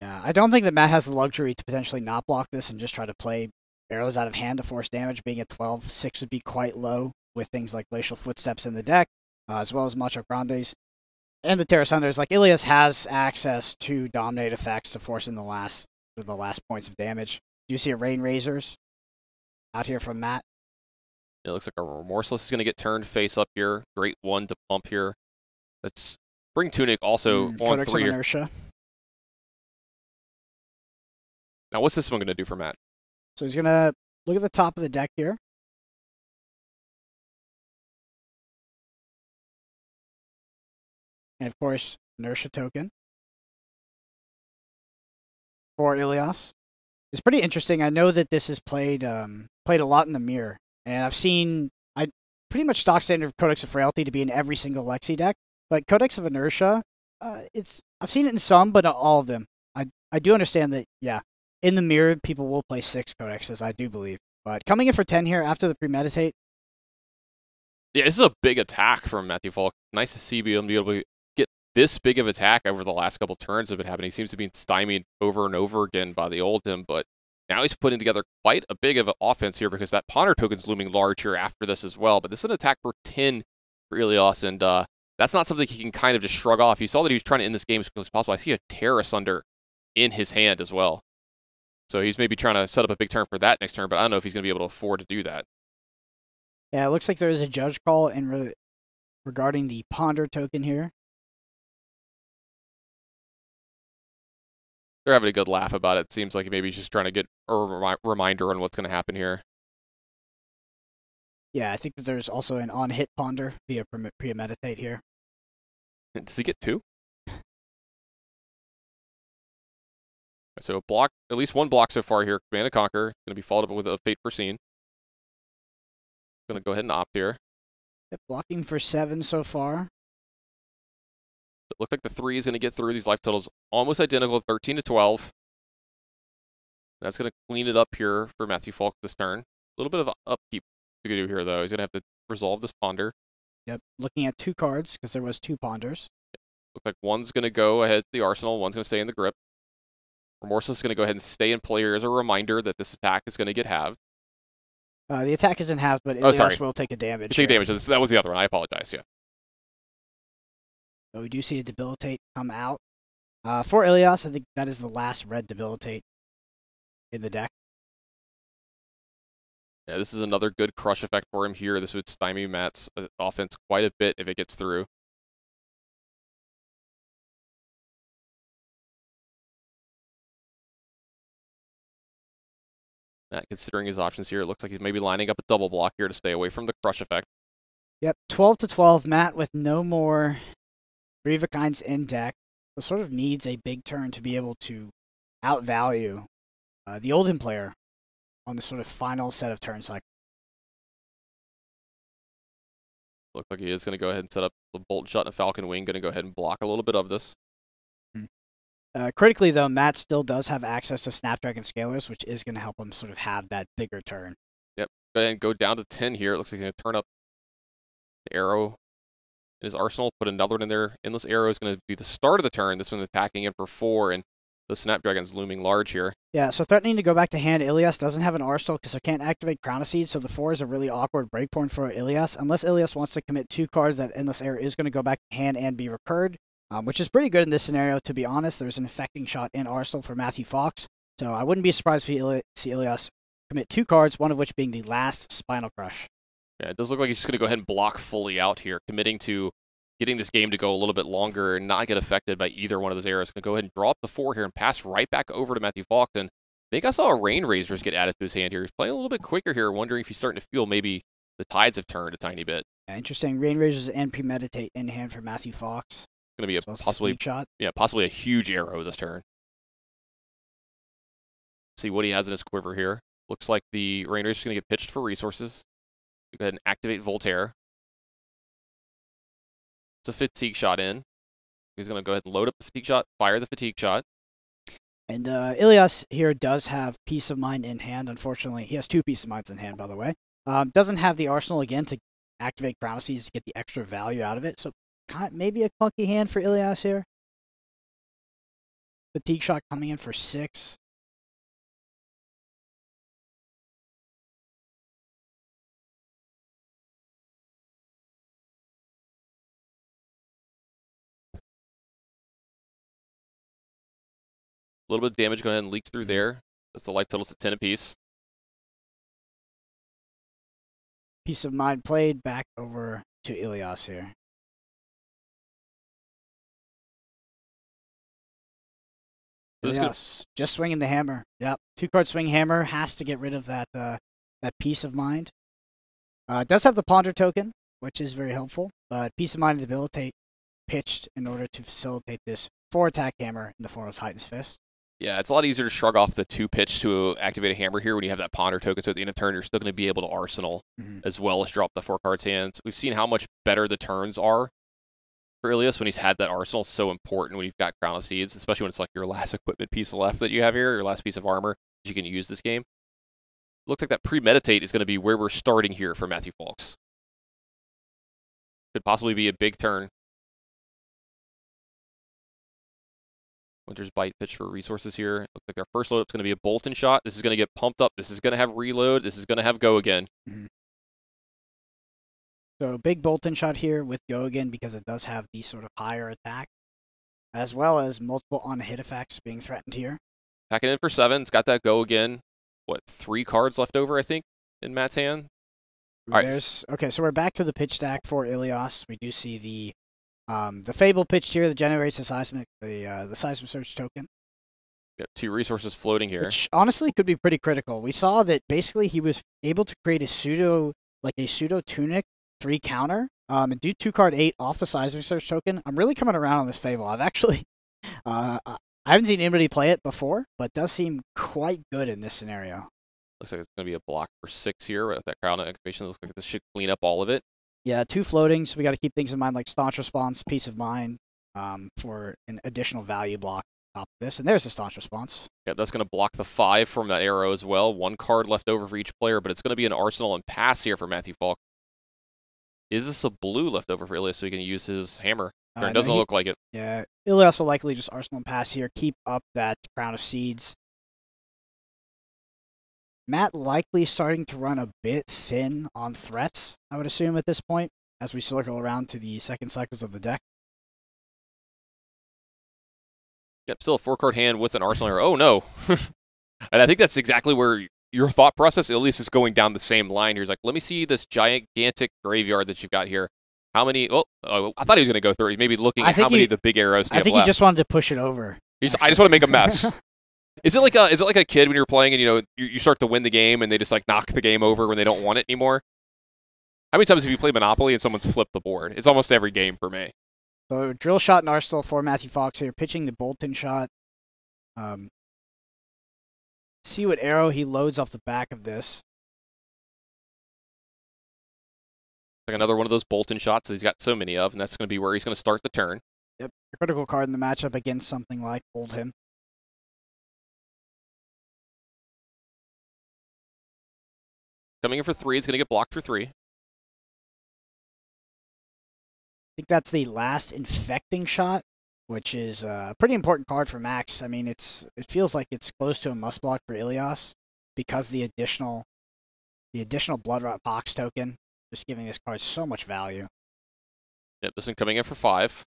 Yeah, I don't think that Matt has the luxury to potentially not block this and just try to play arrows out of hand to force damage. Being at 12, 6 would be quite low with things like Glacial Footsteps in the deck, as well as Macho Grandes. And the Terra Sunders, like Ilias has access to dominate effects to force in the last points of damage. Do you see a Rain Razors out here from Matt? It looks like a Remorseless is going to get turned face up here. Great one to pump here. Let's bring Tunic also on Codex 3. of Inertia. Now, what's this one going to do for Matt? So he's going to look at the top of the deck here. And, of course, Inertia token for Ilias. It's pretty interesting. I know that this is played a lot in the mirror. And I've seen pretty much stock standard Codex of Frailty to be in every single Lexi deck. But Codex of Inertia, I've seen it in some, but not all of them. I do understand that, yeah, in the mirror, people will play 6 Codexes, I do believe. But coming in for 10 here after the Premeditate. Yeah, this is a big attack from Matthew Foulkes. Nice to see him be able to get this big of attack over the last couple turns have been happening. He seems to be stymied over and over again by the old him, but now he's putting together quite a big of an offense here because that Ponder token's looming large here after this as well. But this is an attack for 10 for Ilias, and that's not something he can kind of just shrug off. You saw that he was trying to end this game as quickly as possible. I see a Terra Sunder in his hand as well. So he's maybe trying to set up a big turn for that next turn, but I don't know if he's going to be able to afford to do that. Yeah, it looks like there is a judge call regarding the Ponder token here. They're having a good laugh about it. It seems like maybe he's just trying to get a reminder on what's going to happen here. Yeah, I think that there's also an on-hit Ponder via Premeditate here. Does he get 2? So a block, at least 1 block so far here. Command and Conquer. Going to be followed up with a Fate Foreseen. Going to go ahead and opt here. Yep, blocking for 7 so far. It looked like the 3 is going to get through. These life totals almost identical, 13 to 12. That's going to clean it up here for Matthew Foulkes this turn. A little bit of upkeep to do here, though. He's going to have to resolve this Ponder. Yep, looking at 2 cards because there was 2 Ponders. Looks like one's going to go ahead to the arsenal, one's going to stay in the grip. Remorseless is going to go ahead and stay in play here as a reminder that this attack is going to get halved. The attack isn't halved, but Ilias will take a damage. Take damage. That was the other one. I apologize. Yeah. So we do see a debilitate come out. For Ilias, I think that is the last red debilitate in the deck. Yeah, this is another good crush effect for him here. This would stymie Matt's offense quite a bit if it gets through. Matt, considering his options here, it looks like he's maybe lining up a double block here to stay away from the crush effect. Yep, 12-12. Matt with no more Three of a Kinds in deck. So sort of needs a big turn to be able to outvalue the Olden player on the sort of final set of turn cycle. Looks like he is going to go ahead and set up the Bolt Shot and a Falcon Wing. Going to go ahead and block a little bit of this. Critically, though, Matt still does have access to Snapdragon Scalers, which is going to help him sort of have that bigger turn. Yep. Go ahead and go down to 10 here. It looks like he's going to turn up the arrow in his arsenal, put another one in there. Endless Arrow is going to be the start of the turn. This one attacking in for 4, and the Snapdragon's looming large here. Yeah, so threatening to go back to hand. Ilias doesn't have an arsenal because it can't activate Crown of Seeds, so the 4 is a really awkward breakpoint for Ilias. Unless Ilias wants to commit 2 cards, that Endless Arrow is going to go back to hand and be recurred. Which is pretty good in this scenario, to be honest. There's an Infecting Shot in Arsenal for Matthew Foulkes, so I wouldn't be surprised if you see Ilias commit 2 cards, one of which being the last Spinal Crush. Yeah, it does look like he's just going to go ahead and block fully out here, committing to getting this game to go a little bit longer and not get affected by either one of those arrows. Going to go ahead and draw up the 4 here and pass right back over to Matthew Foulkes. And I think I saw a Rain Razors get added to his hand here. He's playing a little bit quicker here, wondering if he's starting to feel maybe the tides have turned a tiny bit. Yeah, interesting. Rain Razors and Premeditate in hand for Matthew Foulkes. Going to be a possibly a huge arrow this turn. See what he has in his quiver here. Looks like the Rain Razor is going to get pitched for resources. Go ahead and activate Voltaire. It's a Fatigue Shot in. He's going to go ahead and load up the Fatigue Shot, fire the Fatigue Shot. And Ilias here does have Peace of Mind in hand. Unfortunately, he has 2 Peace of Minds in hand, by the way. Doesn't have the arsenal again to activate Crown of Seeds to get the extra value out of it. So maybe a clunky hand for Ilias here. Fatigue Shot coming in for 6. A little bit of damage going ahead and leaks through there. That's the life totals at 10 apiece. Peace of Mind played back over to Ilias here. Ilias just swinging the hammer. Yep, 2-card swing hammer has to get rid of that that Peace of Mind. It does have the Ponder token, which is very helpful, but Peace of Mind and Debilitate pitched in order to facilitate this 4-attack hammer in the form of Titan's Fist. Yeah, it's a lot easier to shrug off the 2 pitch to activate a hammer here when you have that Ponder token. So at the end of turn, you're still going to be able to arsenal as well as drop the 4 cards hands. We've seen how much better the turns are for Ilias when he's had that arsenal. So important when you've got Crown of Seeds, especially when it's like your last equipment piece left that you have here, your last piece of armor that you can use this game. Looks like that Premeditate is going to be where we're starting here for Matthew Foulkes. Could possibly be a big turn. Winter's Bite pitch for resources here. Looks like our first load up is going to be a Bolton Shot. This is going to get pumped up. This is going to have reload. This is going to have go again. So big Bolton Shot here with go again because it does have the sort of higher attack, as well as multiple on-hit effects being threatened here. Packing in for 7. It's got that go again. What, 3 cards left over, I think, in Matt's hand? All right. Okay, so we're back to the pitch stack for Ilias. We do see the Fable pitched here that generates the Seismic Surge token. Got 2 resources floating here. Which honestly could be pretty critical. We saw that basically he was able to create a pseudo tunic 3 counter and do 2-card 8 off the Seismic Surge token. I'm really coming around on this Fable. I've actually I haven't seen anybody play it before, but it does seem quite good in this scenario. Looks like it's going to be a block for 6 here with that Crown activation. Looks like this should clean up all of it. Yeah, 2 floating, so we got to keep things in mind like Staunch Response, Peace of Mind for an additional value block on top of this. And there's the Staunch Response. Yeah, that's going to block the 5 from that arrow as well. 1 card left over for each player, but it's going to be an arsenal and pass here for Matthew Foulkes. Is this a blue left over for Ilias so he can use his hammer? Turn doesn't look like it. Yeah, Ilias will likely just Arsenal and pass here, keep up that Crown of Seeds. Matt likely starting to run a bit thin on threats, I would assume, at this point, as we circle around to the second cycles of the deck. Yep, still a 4-card hand with an Arsenal here. Oh, no. And I think that's exactly where your thought process, Ilias, is going down the same line here. He's like, let me see this gigantic graveyard that you've got here. How many? Oh, I thought he was going to go through it. He's maybe looking at how many of the big arrows do you have left. I think he just wanted to push it over. I just want to make a mess. Is it like a kid when you're playing and you start to win the game and they just like knock the game over when they don't want it anymore? How many times have you played Monopoly and someone's flipped the board? It's almost every game for me. So drill shot and Arsenal for Matthew Foulkes here, pitching the Bolton shot. See what arrow he loads off the back of this. Like another one of those Bolton shots that he's got so many of, and that's going to be where he's going to start the turn. Yep, a critical card in the matchup against something like Oldham. Coming in for 3, it's going to get blocked for 3. I think that's the last infecting shot, which is a pretty important card for Max. I mean, it feels like it's close to a must block for Ilias because the additional Blood Rot Pox token, just giving this card so much value. Yep, this one coming in for 5.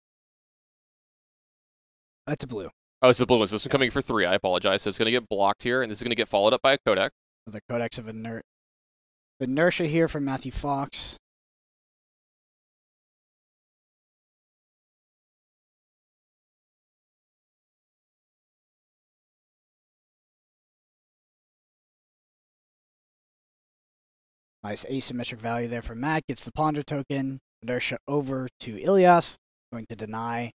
That's a blue. Oh, it's the blue one. So this one coming in for 3. I apologize. So it's going to get blocked here, and this is going to get followed up by a Codex. The Codex of Inertia here from Matthew Foulkes. Nice asymmetric value there for Matt. Gets the Ponder token. Inertia over to Ilias. Going to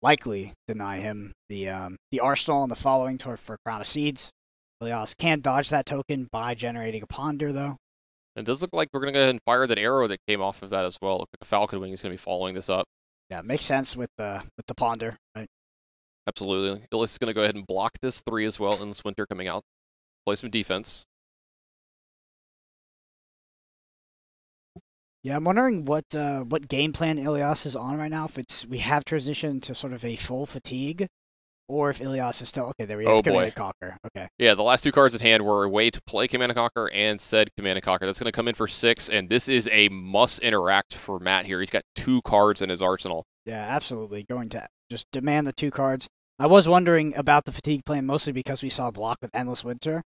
likely deny him the Arsenal and the following tour for Crown of Seeds. Ilias can dodge that token by generating a Ponder, though. It does look like we're going to go ahead and fire that arrow that came off of that as well. Look like a Falcon Wing is going to be following this up. Yeah, makes sense with the Ponder, right? Absolutely. Ilias is going to go ahead and block this 3 as well in this winter coming out. Play some defense. Yeah, I'm wondering what game plan Ilias is on right now. If we have transitioned to sort of a full fatigue, or if Ilias is still okay. There we go. Command and Conquer. Okay. Yeah, the last 2 cards at hand were a way to play Command and Conquer and said Command and Conquer. That's going to come in for 6, and this is a must interact for Matt here. He's got 2 cards in his arsenal. Yeah, absolutely. Going to just demand the 2 cards. I was wondering about the fatigue plan mostly because we saw a block with Endless Winter,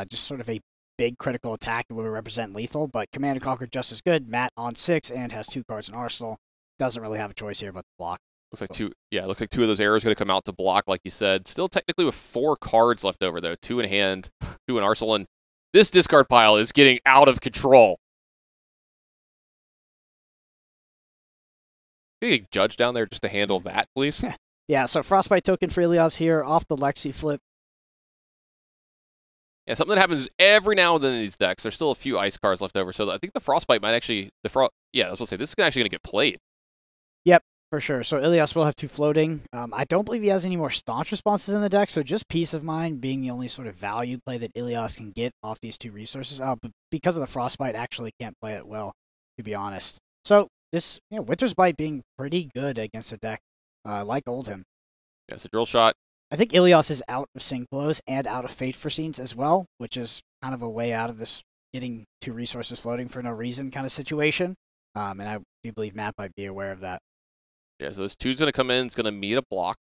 just sort of a big critical attack that would represent lethal, but Command and Conquer just as good. Matt on 6 and has 2 cards in Arsenal. Doesn't really have a choice here but to block. Looks like 2. Yeah, looks like 2 of those arrows going to come out to block, like you said. Still technically with 4 cards left over though. 2 in hand, 2 in Arsenal, and this discard pile is getting out of control. Can you get a judge down there just to handle that, please? Yeah. So Frostbite token for Ilias here off the Lexi flip. Yeah, something that happens every now and then in these decks. There's still a few ice cards left over, so I think the Frostbite might actually... Yeah, I was going to say, this is actually going to get played. Yep, for sure. So Ilias will have 2 floating. I don't believe he has any more staunch responses in the deck, so just Peace of Mind being the only sort of value play that Ilias can get off these 2 resources. But because of the Frostbite, actually can't play it well, to be honest. So this, Winter's Bite being pretty good against a deck like Oldham. Yeah, so Drill Shot. I think Ilias is out of Sync Blows and out of Fate for Scenes as well, which is kind of a way out of this getting 2 resources floating for no reason kind of situation. And I do believe Matt might be aware of that. Yeah, so this 2's going to come in. It's going to meet a block.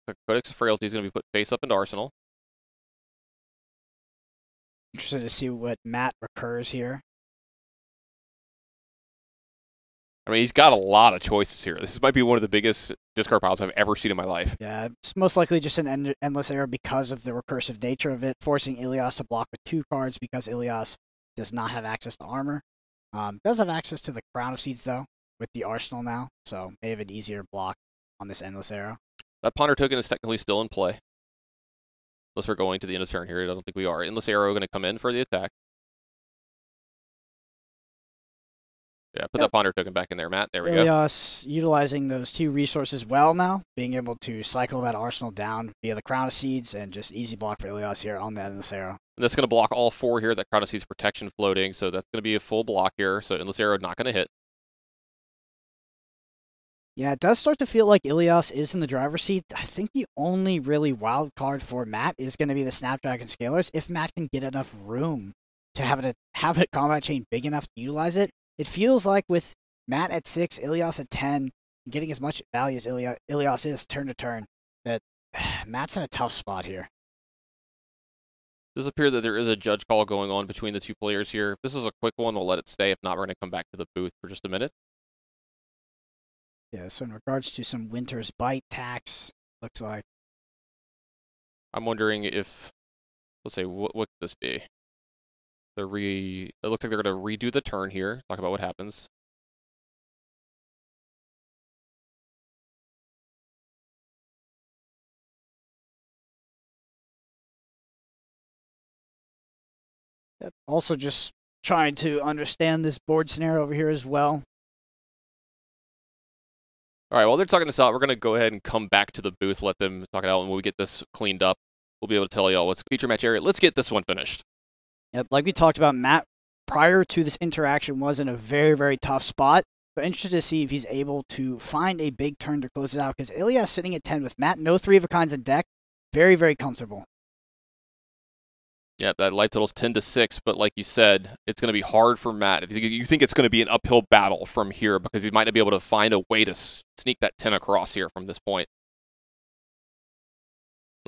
The Codex of Frailty is going to be put face up into Arsenal. Interested to see what Matt recurs here. I mean, he's got a lot of choices here. This might be one of the biggest discard piles I've ever seen in my life. Yeah, it's most likely just an endless error because of the recursive nature of it, forcing Ilias to block with 2 cards because Ilias does not have access to armor. Does have access to the Crown of Seeds, though, with the Arsenal now, so may have an easier block on this endless arrow. That Ponder token is technically still in play. Unless we're going to the end of turn here. I don't think we are. Endless arrow going to come in for the attack. Yeah, put that Ponder token back in there, Matt. There we go. Ilias utilizing those 2 resources well now, being able to cycle that Arsenal down via the Crown of Seeds, and just easy block for Ilias here on that Endless Arrow. And that's going to block all 4 here. That Crown of Seeds protection floating, so that's going to be a full block here. So Endless Arrow not going to hit. Yeah, it does start to feel like Ilias is in the driver's seat. I think the only really wild card for Matt is going to be the Snapdragon Scalers. If Matt can get enough room to have a combat chain big enough to utilize it, it feels like with Matt at 6, Ilias at 10, getting as much value as Ilias is turn to turn, that Matt's in a tough spot here. It does appear that there is a judge call going on between the two players here. If this is a quick one, we'll let it stay. If not, we're going to come back to the booth for just a minute. Yeah, so in regards to some Winter's Bite tax, looks like. I'm wondering if, let's say, what could this be? It looks like they're going to redo the turn here. Talk about what happens. Yep. Also just trying to understand this board scenario over here as well. All right, while they're talking this out, we're going to go ahead and come back to the booth, let them talk it out, and when we get this cleaned up, we'll be able to tell y'all what's feature match area. Let's get this one finished. Yep, like we talked about, Matt, prior to this interaction, was in a very, very tough spot. But interested to see if he's able to find a big turn to close it out, because Ilias sitting at 10 with Matt, no 3-of-a-kinds in deck, very, very comfortable. Yeah, that life total's 10-6, but like you said, it's going to be hard for Matt. You think it's going to be an uphill battle from here because he might not be able to find a way to sneak that 10 across here from this point.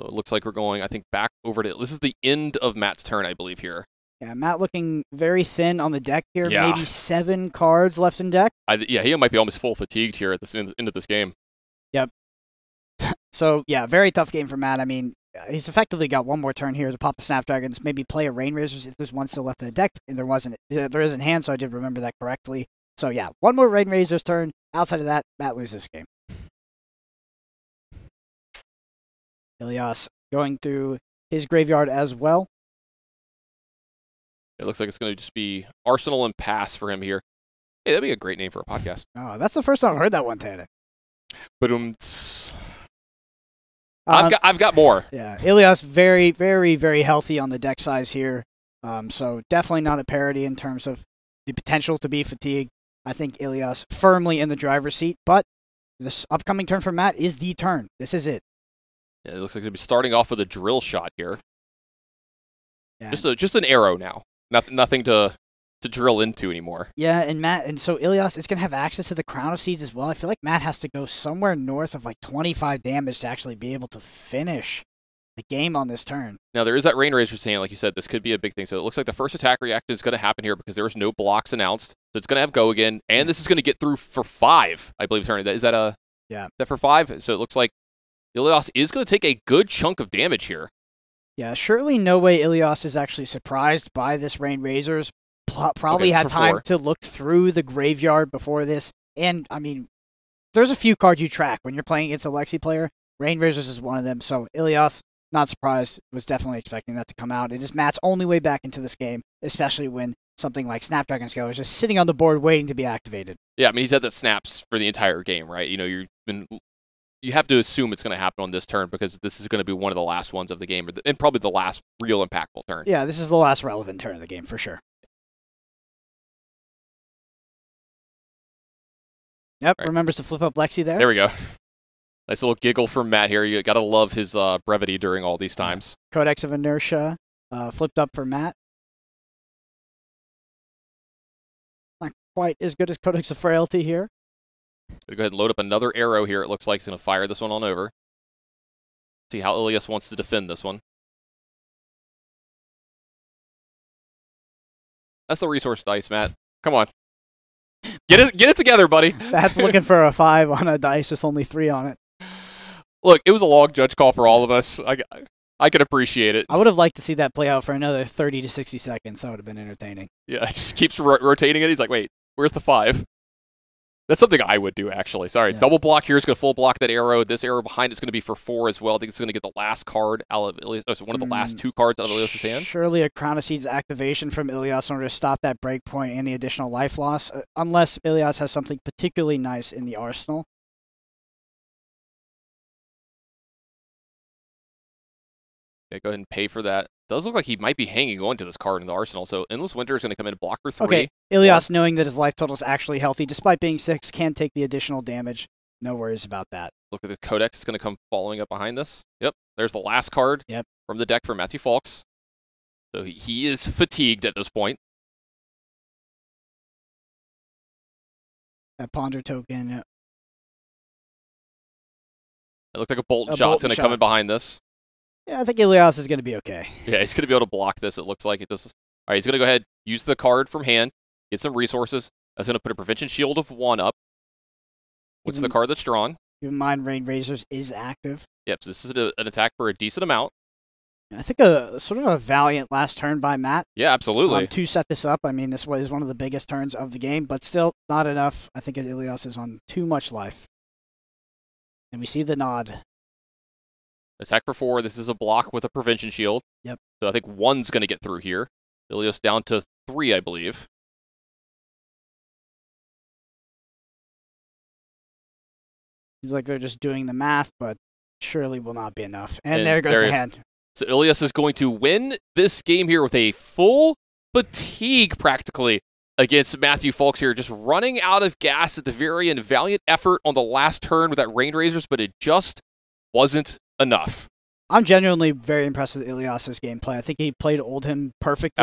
So it looks like we're going, I think, back over to... This is the end of Matt's turn, I believe, here. Yeah, Matt looking very thin on the deck here. Yeah. Maybe 7 cards left in deck. Yeah, he might be almost full fatigued here at the end of this game. Yep. So, yeah, very tough game for Matt. I mean, he's effectively got one more turn here to pop the Snapdragons, maybe play a Rain Razors if there's one still left in the deck, and there is in hand, so I did remember that correctly. So yeah, one more Rain Razors turn. Outside of that, Matt loses this game. Ilias going through his graveyard as well. It looks like it's going to just be Arsenal and Pass for him here. Hey, that'd be a great name for a podcast. Oh, that's the first time I've heard that one, Tanner. But I've got more. Yeah, Ilias very, very, very healthy on the deck size here. So definitely not a parity in terms of the potential to be fatigued. I think Ilias firmly in the driver's seat, but this upcoming turn for Matt is the turn. This is it. Yeah, it looks like they'll be starting off with a drill shot here. Yeah. Just an arrow now. Nothing to drill into anymore. Yeah, and so Ilias is going to have access to the Crown of Seeds as well. I feel like Matt has to go somewhere north of like 25 damage to actually be able to finish the game on this turn. Now, there is that Rain Razor saying, like you said, this could be a big thing. So it looks like the first attack reaction is going to happen here because there was no blocks announced. So it's going to have go again, and this is going to get through for 5, I believe. Turn. Is that for 5? So it looks like Ilias is going to take a good chunk of damage here. Yeah, surely no way Ilias is actually surprised by this Rain Razors. Probably had time to look through the graveyard before this. And, I mean, there's a few cards you track when you're playing against a Lexi player. Rain Razors is one of them. So Ilias, not surprised, was definitely expecting that to come out. It is Matt's only way back into this game, especially when something like Snapdragon Scaler is just sitting on the board waiting to be activated. Yeah, I mean, he's had the snaps for the entire game, right? You know, you have to assume it's going to happen on this turn because this is going to be one of the last ones of the game, and probably the last real impactful turn. Yeah, this is the last relevant turn of the game for sure. Yep, right. Remembers to flip up Lexi there. There we go. Nice little giggle from Matt here. You got to love his brevity during all these times. Codex of Inertia flipped up for Matt. Not quite as good as Codex of Frailty here. Go ahead and load up another arrow here. It looks like he's going to fire this one on over. See how Ilias wants to defend this one. That's the resource dice, Matt. Come on. Get it together, buddy. Matt's looking for a 5 on a dice with only 3 on it. Look, it was a long judge call for all of us. I can appreciate it. I would have liked to see that play out for another 30 to 60 seconds. That would have been entertaining. Yeah, it just keeps rotating it. He's like, wait, where's the 5? That's something I would do, actually. Sorry, yeah. Double block here is going to full block that arrow. This arrow behind it's going to be for 4 as well. I think it's going to get the last card out of Ilias. So one of the last 2 cards out of Ilias' hand. Surely a Crown of Seeds activation from Ilias in order to stop that break point and the additional life loss, unless Ilias has something particularly nice in the arsenal. Yeah, go ahead and pay for that. Does look like he might be hanging on to this card in the arsenal. So Endless Winter is going to come in and block for 3. Okay, Ilias, knowing that his life total is actually healthy, despite being 6, can take the additional damage. No worries about that. Look at the Codex is going to come following up behind this. Yep, there's the last card from the deck for Matthew Foulkes. So he is fatigued at this point. That Ponder token. It looks like a bolt shot's going to come in behind this. Yeah, I think Ilias is going to be okay. Yeah, he's going to be able to block this, it looks like. It does. All right, he's going to go ahead, use the card from hand, get some resources. That's going to put a prevention shield of 1 up. What's the card that's drawn? Keep in mind, Rain Razors is active. Yep, so this is an attack for a decent amount. I think a sort of a valiant last turn by Matt. Yeah, absolutely. To set this up. I mean, this was one of the biggest turns of the game, but still not enough. I think Ilias is on too much life. And we see the nod. Attack for 4. This is a block with a prevention shield. Yep. So I think 1's going to get through here. Ilias down to 3, I believe. Seems like they're just doing the math, but surely will not be enough. And there goes the hand. So Ilias is going to win this game here with a full fatigue, practically, against Matthew Foulkes here. Just running out of gas at the very end. Valiant effort on the last turn with that Rain Razors, but it just wasn't enough. I'm genuinely very impressed with Ilias' gameplay. I think he played Oldhim perfectly.